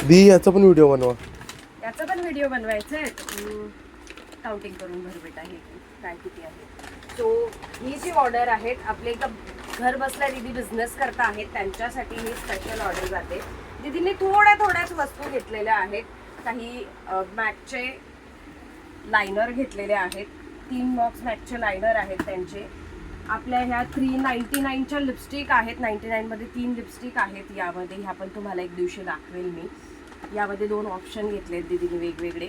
दी याचा पण व्हिडिओ बनवा. याचा पण व्हिडिओ बनवायचा आहे. काउंटिंग करून भर बेटा हे काय किती आहे. सो ही जी ऑर्डर आहेत आपले एक घर बसल्या दीदी बिझनेस करता आहेत त्यांच्यासाठी ही स्पेशल ऑर्डर जाते. दीदीने थोड्याच वस्तू घेतलेल्या आहेत. काही मॅकचे लायनर घेतलेले आहेत. 3 बॉक्स मॅकचे लायनर आहेत त्यांचे. आपल्या ह्या 399च्या लिपस्टिक आहेत. 99 मध्ये 3 लिपस्टिक आहेत. यामध्ये ह्या पण तुम्हाला एक दिवशी दाखवेल मी. यामध्ये 2 ऑप्शन घेतलेत दीदीने वेगवेगळे.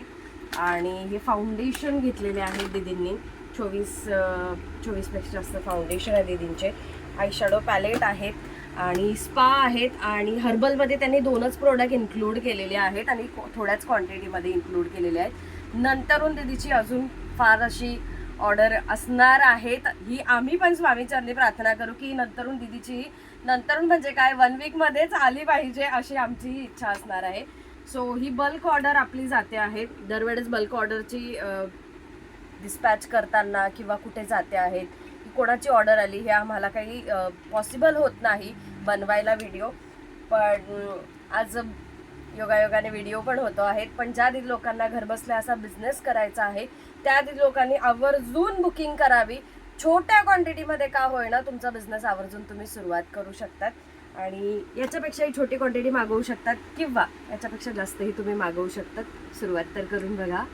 आणि हे फाउंडेशन घेतलेले आहेत दीदींनी. 24पेक्षा जास्त फाउंडेशन आहे दीदींचे. आय शॅडो पॅलेट आहेत आणि स्पा आहेत. आणि हर्बलमध्ये त्यांनी 2च प्रोडक्ट इन्क्लूड केलेले आहेत आणि थोड्याच क्वांटिटीमध्ये इन्क्लूड केलेले आहेत. नंतरून दीदीची अजून फार अशी ऑर्डर असणार आहेत. ही आम्ही पण स्वामीचरणी प्रार्थना करू की नंतरून दीदीची नंतरून म्हणजे काय 1 वीकमध्येच आली पाहिजे अशी आमची इच्छा असणार आहे. सो ही बल्क ऑर्डर आपली जाते आहे. दरवेळेस बल्क ऑर्डरची डिस्पॅच करताना किंवा कुठे जाते आहेत की कोणाची ऑर्डर आली हे आम्हाला काही पॉसिबल होत नाही बनवायला व्हिडिओ. पण आज योगायोगाने व्हिडिओ पण होतो आहेत. पण ज्या लोकांना घरबसल्या असा बिझनेस करायचा आहे त्या लोकांनी आवर्जून बुकिंग करावी. छोट्या क्वांटिटीमध्ये का होईना तुमचा बिझनेस आवर्जून तुम्ही सुरुवात करू शकतात. आणि याच्यापेक्षाही छोटी क्वांटिटी मागवू शकतात किंवा याच्यापेक्षा जास्तही तुम्ही मागवू शकतात. सुरुवात तर करून बघा.